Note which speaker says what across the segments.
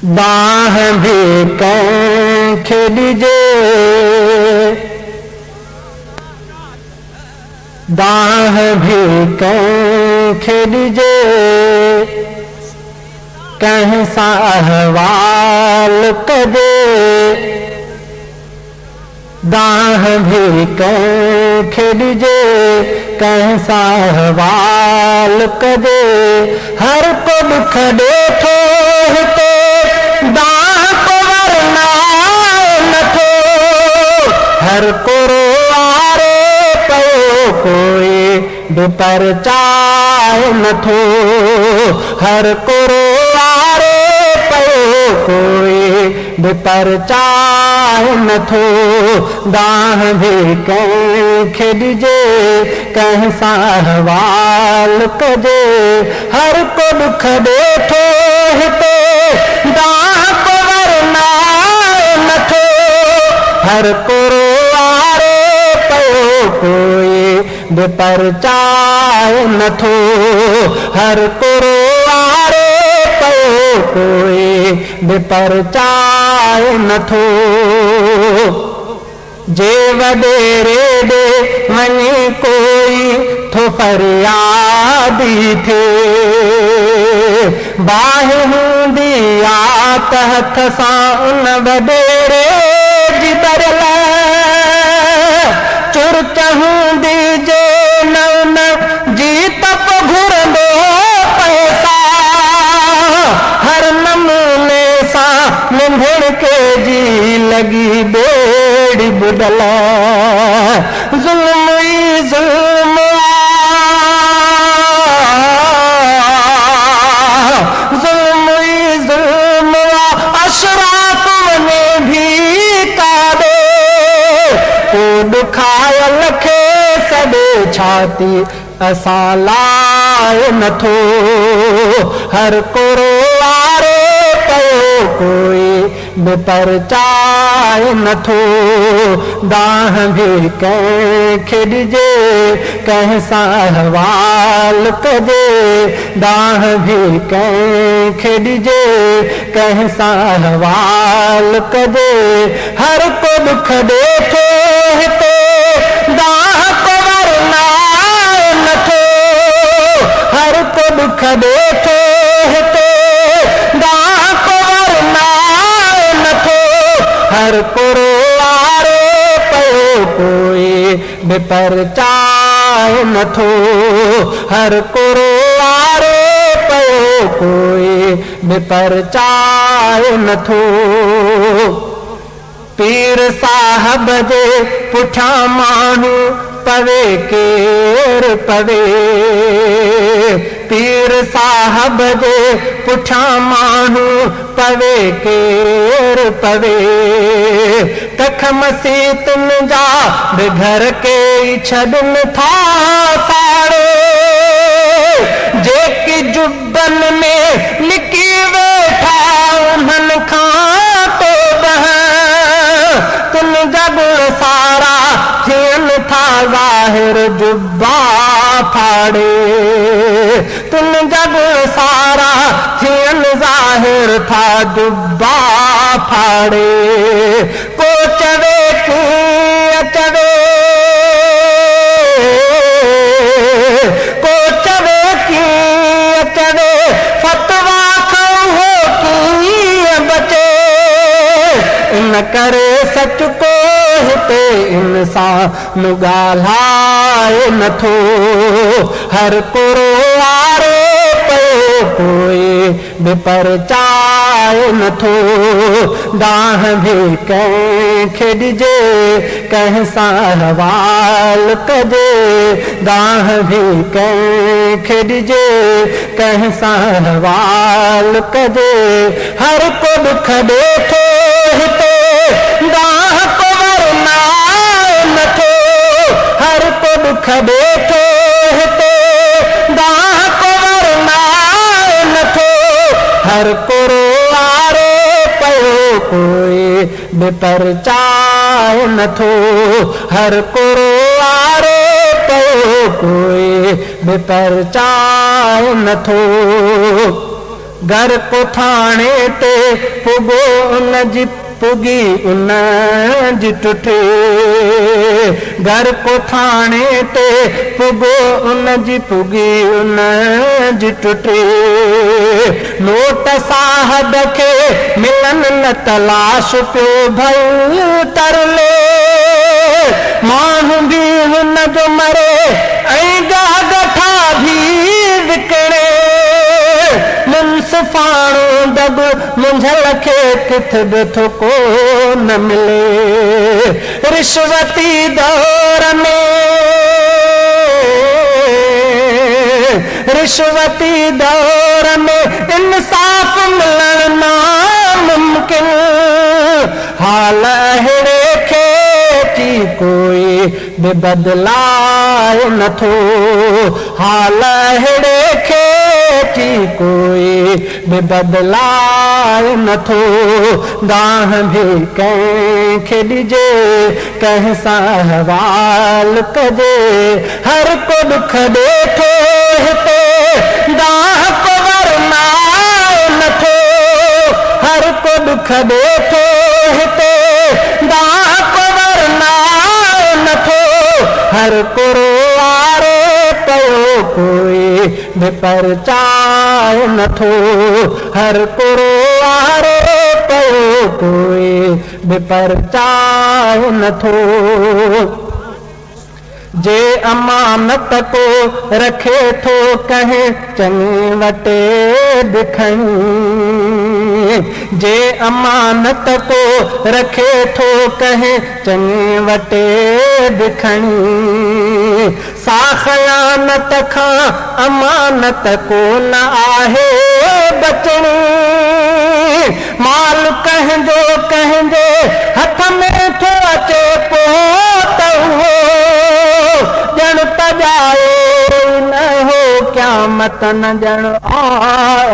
Speaker 1: बाह भी कंखे ॾिजे बाह भी कंखे ॾिजे कंहिं सां अहवाल कजे बाह भी कंखे ॾिजे कंहिं सां अहवाल कजे हर को दुख ॾेठो हिते बाह को वरनाए नथो हर को रोआरे पियो कोई बि परचाए नथो हर को रोआरे पियो कोई बि परचाए नथो दाह भी कंखे ॾिजे कंहिं सां अहवाल कजे हर को दुख ॾेठो हिते दाह को वरनाए नथो हर को रोआरे पियो कोई बि परचाए नथो हर को रोआरे पियो कोई बि परचाए नथो जे वॾेरे ॾे वञी कोई थो फरियादी थिए बाहि हूंदी आहे त हथ सां उन वॾेरे जी बरल चुरच हूंदी जे न उन जी तप घुरंदो पैसा हर नमूने सां निंभण के जी लॻी बेड़ी बुॾल ज़ुल्म ई ज़ुल्म ज़ुल्म ई ज़ुल्म अशराफ़ वञे भी काॾे को ॾुखायल खे सॾे छाती असां लाइ नथो हर को रोआरे पियो कोई बि परचाए नथो दाह भी कंखे ॾिजे कंहिं सां अहवाल कजे दाह भी कंखे ॾिजे कंहिं सां अहवाल कजे हर को दुख ॾेठो हिते दाह को वरनाए नथो हर को दुख ॾेठो हिते दाह को वरनाए नथो हर को रोआरे पियो कोई बि परचाए नथो हर को रोआरे पियो कोई बि परचाए नथो पीर साहब जे पुठियां माण्हू पवे केर पवे पीर साहब जे पुठियां माण्हू पवे केर पवे तख मसीतन जा बि घर के छॾनि था साड़े जेकी जुबन में लिकी वेठा उन्हनि खां तो तुम जब सारा थियनि था ज़ाहिर जुब्बा फाड़े तुम जब सारा थियनि ज़ाहिर था जुब्बा फाड़े को चवे कीअं चवे को चवे कीअं चवे फतवा खां हो कीअं बचे इन करे सच को हिते इंसान ॻाल्हाए नथो हर को रोआरे पियो कोई बि परचाए नथो दाह भी कंखे ॾिजे कंहिं सां अहवाल कजे दाह भी कंखे ॾिजे कंहिं सां अहवाल कजे हर को दुख ॾेठो हिते दाह को वरनाए नथो हर को दुख ॾेठो हिते दाह को वरनाए नथो हर को रोआरे पियो कोई बि परचाए नथो हर को रोआरे पियो कोई बि परचाए नथो घर को थाने ते पुगो उन जी पुगी उन जी टुटे घर को थाने ते पुगो उन जी पुगी उन जी टुटे नोट साहब के मिलन न तलाश पियो भई तरले माण्हू भी हुन जो मरे ऐं गठा भी विकिणे मुंसिफ़ाणो दब मुंझल खे किथ बि थोको न मिले रिश्वती दौर में रिश्वती दौर में इंसाफ़ मिलण नामुमकिन हाल अहिड़े खे कोई बि बदलाए नथो हाल अहिड़े खे कोई बि बदलाए नथो दाह भी कंहिंखे ॾिजे कंहिं सां हवाल कजे हर को दुख ॾेठो हिते दाह को वरनाए नथो हर को दुख ॾेठो हिते दाह को वरनाए नथो हर को रोआरे पियो कोई बि परचाए नथो हर को रोआरे पियो कोई बि परचाए नथो जे अमानत को रखे थो कंहिं चङे वटे दिखणी जे अमानत को रखे थो कंहिं चङे वटे दिखणी सा ख़यानत खां अमानत को न आहे बचणी माल कंहिंजे हथ में थो अचे पोइ त उहो ॼण तजाए न हो क़यामत न ॼण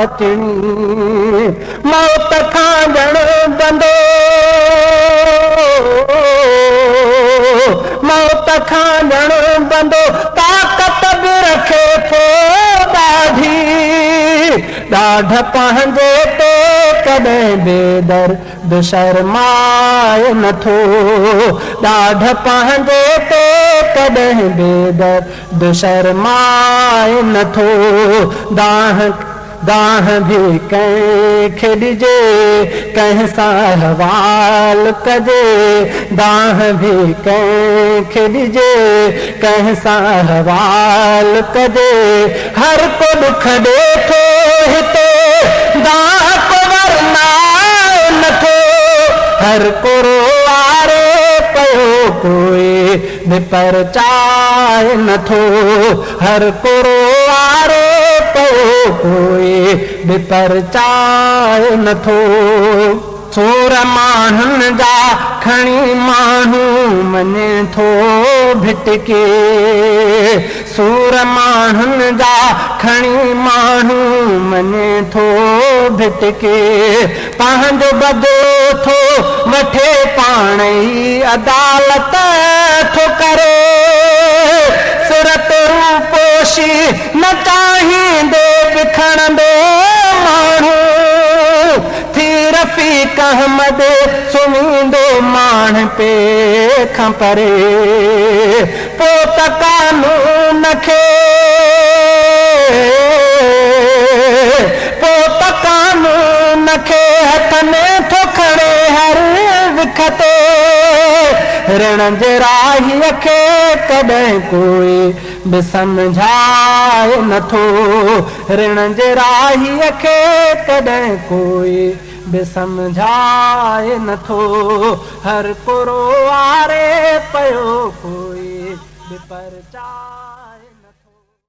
Speaker 1: अचणी मौत खां ॼण बंदो मौत खां ॼण बंदो ताक़त बि रखे थो ॾाढ पंहिंजे ते कॾहिं बेदर्द शर्माए नथो ॾाढ पंहिंजे ते कॾहिं बेदर्द शर्माए नथो दाह भी कंहिंखे ॾिजे कंहिं सां हवाल कजे दाह भी कंहिंखे ॾिजे कंहिं सां हवाल कजे हर को दुख ॾेठो हिते दाह को वरनाए नथो हर को रोआरे पियो कोई बि परचाए नथो हर को रोआरे पियो कोई बि परचाए नथो सूर माण्हुनि जा खणी माण्हू मञे थो भिटके सूर माण्हुनि जा खणी माण्हू मञे थो भिटके पंहिंजो बदिलो थो वठे पाण ई अदालत थो करे सुरत रूपोशी न चाहींदे बि खणंदो माण्हू थी रफ़ीक अहमद सुम्हींदो माण्हू पे खां परे पोइ त कानून खे पोइ त कानून खे हथ में थो खणे हर विख ते ऋण जे राहीअ खे कॾहिं कोई बि सम्झाए नथो ऋण जे राहीअ खे कॾहिं कोई बि सम्झाए नथो हर को रोआरे पियो कोई बि परचाए